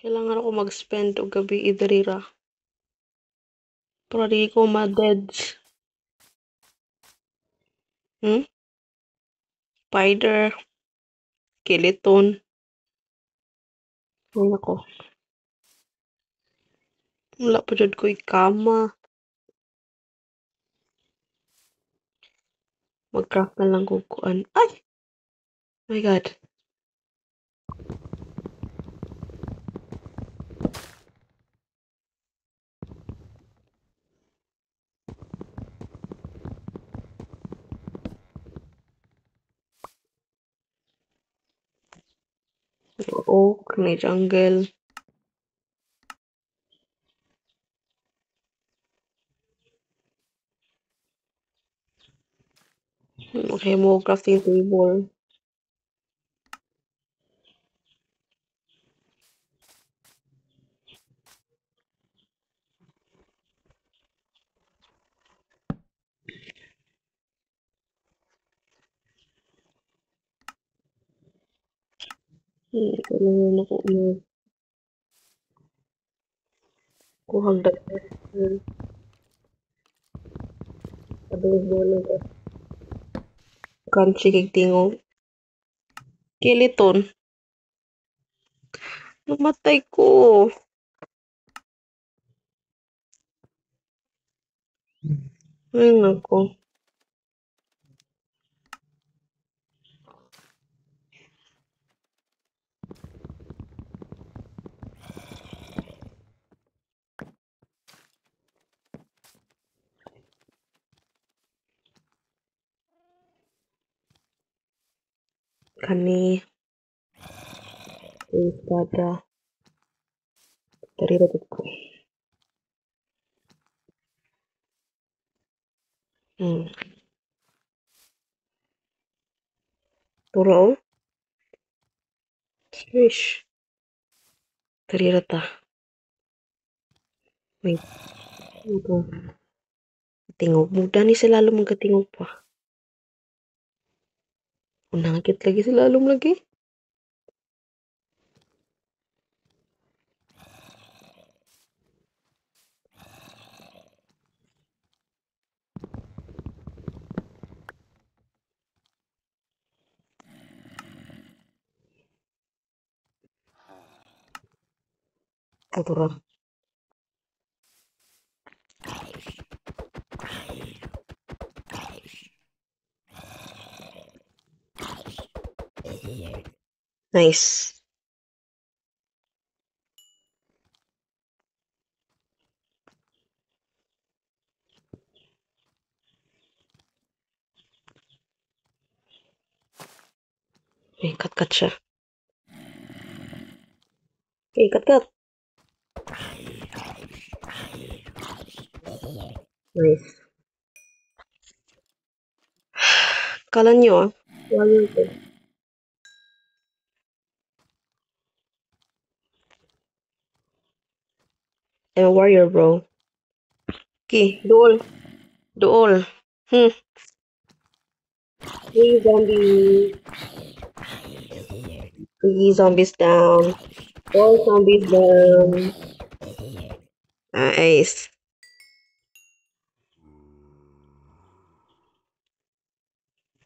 Kailangan ako mag-spend og gabi idirira. Para di ko ma-deads. Spider, skeleton. Ay, nako. Wala pa jud ko ikama. Mag-craft na lang ko kuan. Ay! My God. Oak, may jungle. Okay, mo crafting table. Kailangan ako kuhag dagdag. Adobo ko. Crunchy kay tingog. Skeleton. Namatay ko. Ay, nako. Kani. Espada. Dari dapat ko. Turo. Swish. Dari rata. Wait. Ito. Tingog. Muda ni sila lalong magkatingog pa. Unangkit lagi sila lalong lagi. Tutura. Nice. Kat-kat siya. Kat-kat. Nice. Kala nyo lagi ito. I'm a warrior, bro. Okay, duel. Duel. Three zombies. 3 zombies down. 4 zombies down. Nice.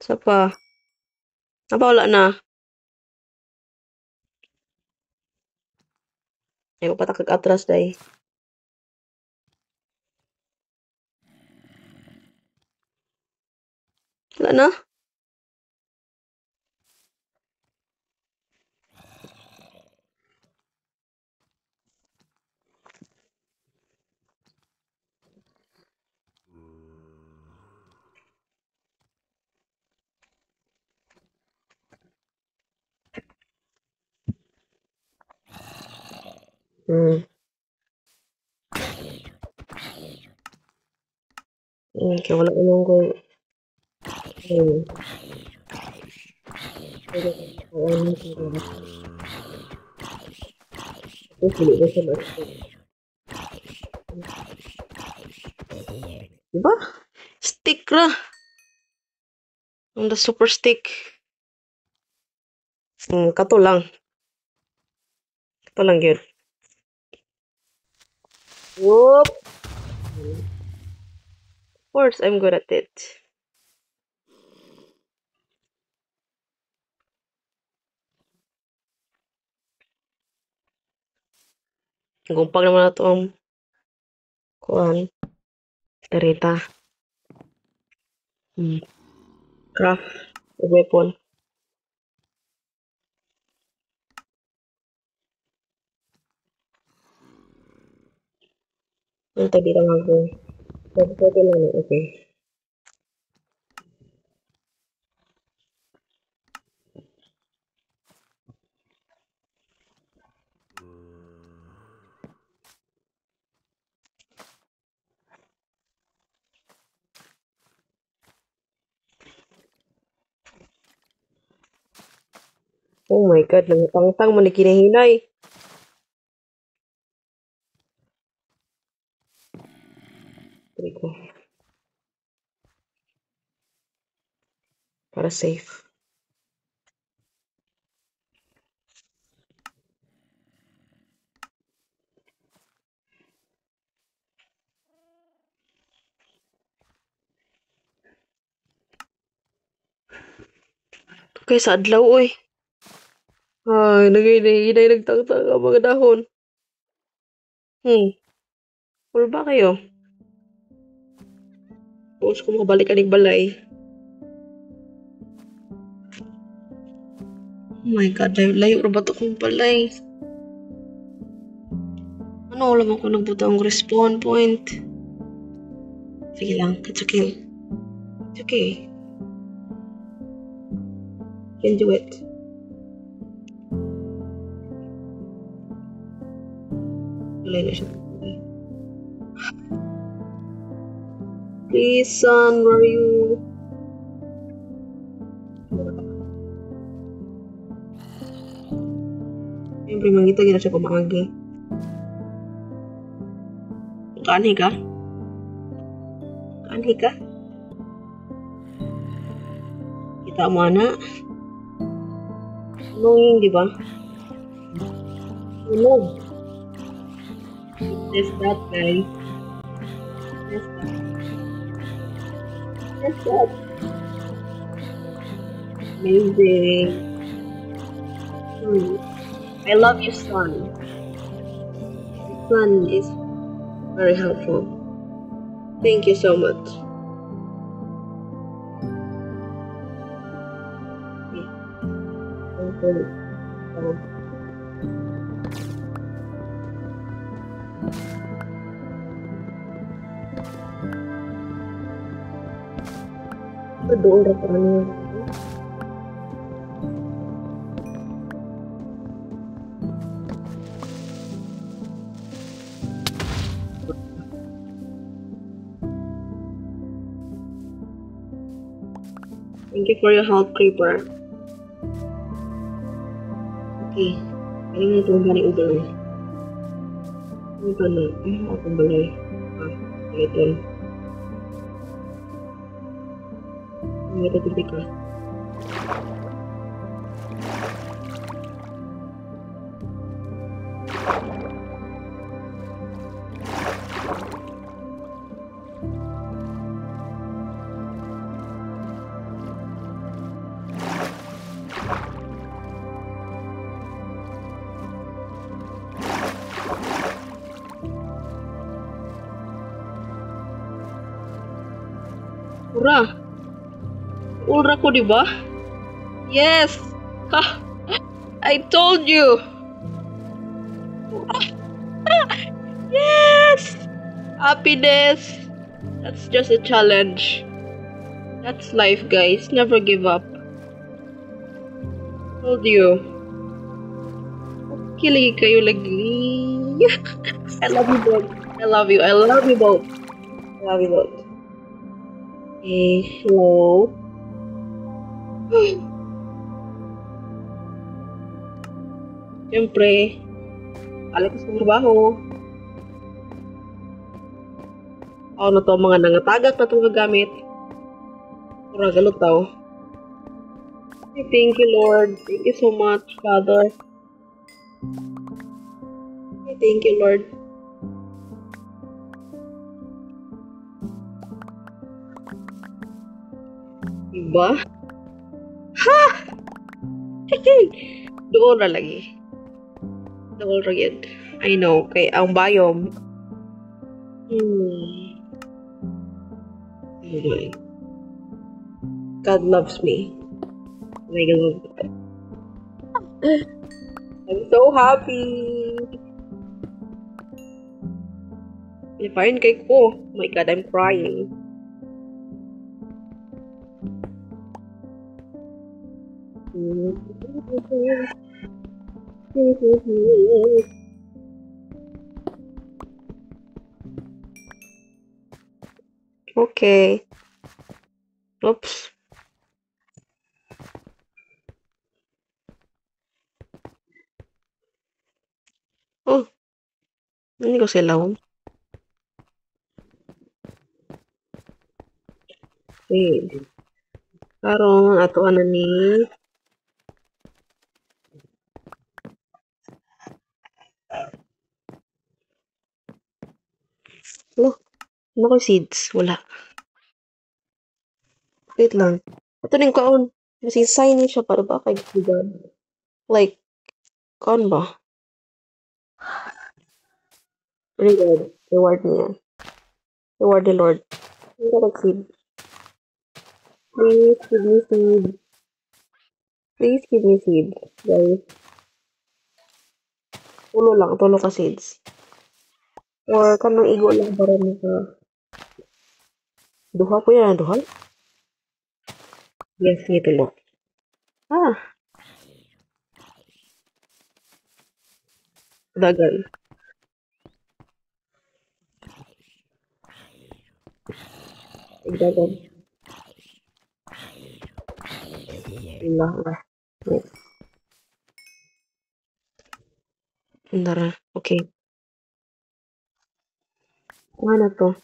Sapa? Apa wala na? Ay, patakag atras day. Wala na? Kaya wala ko nang ko. Diba? Stick ra. Ang the super stick. Kato lang. Kato lang yun. Whoop! Of course, I'm good at it. Gumpag naman na ito ang kuhan. Tarita. Craft. The weapon. Ang tadi lang ako. Pwede lang na. Okay. Oh my god, nangatang-tang man kinahinay. Try ko. Para safe. Okay, sa adlaw, oy. Ay, naghinay nagtangtang ang mga dahon. Full ba kayo? Tapos kung makabalik ka ng balay. Oh my god, layo ra ba ito kong balay? Ano, alam ako nagbutang respawn point. Sige lang, it's okay. It's okay. You can do it. Balay na siya. Please, son, where are you? Siyempre, mangita gina siya kumaagi. Kaanhi ka? Kaanhi ka? Kita mo, ana? Annoying, di ba? Oh no. That's that, guys. That's that. That's that. Amazing. I love you, son. Your son is very helpful. Thank you so much. Okay. Doon ra pa ano. Thank you for your help, Creeper. Okay. Ano nga itong bani ugal? Ano ba na? Akong balay. Ito. Ito tipi ka. Ura! Ura ko, di ba? Yes! Ha! I told you! Yes! Happiness! That's just a challenge. That's life, guys. Never give up. Told you. Kilig kayo lagi. I love you both. I love you. I love you both. I love you both. Okay, hello. Siyempre, alam ko sa trabaho. Ako na to, mga nangatagak na itong gagamit. Pura galot tao. Thank you, Lord. Thank you so much, Father. Thank you, Lord. Diba? Ha! Doon ra lagi. Doon ra yun. I know. Kay ang biome. Hmm. Oh my. God loves me. My God. I'm so happy. Lipain kay ko. Oh my God, I'm crying. Okay. Oops. Oh, hindi ko sila. Wait. Karon ato ana ni Lo, ano ko seeds? Wala. Wait lang. Ato ning kaon. Kasi sign ni siya para ba kay God. Like, kaon ba? Very good. Reward niya. Reward the Lord. Hindi ka seed. Please give me seed. Please give me seed. Guys. Tulo ka seeds. Or kanang igo lang para mo ka. Duha ko yan, duha? Yes, ni tulo. Ah, dagan. Dagan. Allah, Allah. Yes. Andara. Okay. Ano na to?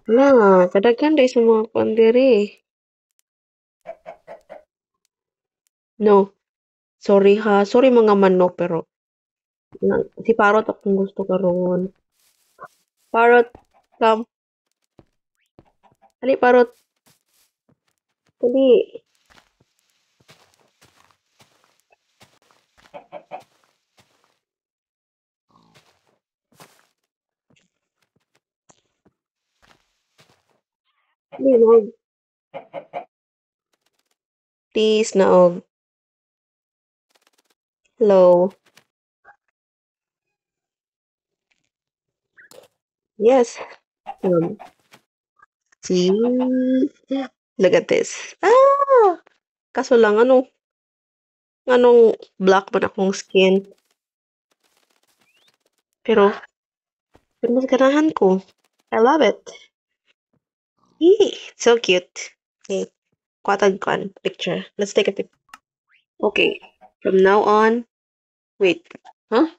Wala, kadaghan dahil sa mga kuan diri. No, sorry ha. Sorry mga manok, pero si Parot akong gusto karon. Parot, come. Dali, Parot. Dali. Dali, naog. Please, naog. Hello. Yes. See? Look at this. Ah! Kaso lang, anong black man akong skin. Pero, mas ganahan ko. I love it. Eee, so cute. Okay, kwatag kan picture. Let's take a picture. Okay, from now on, wait. Huh?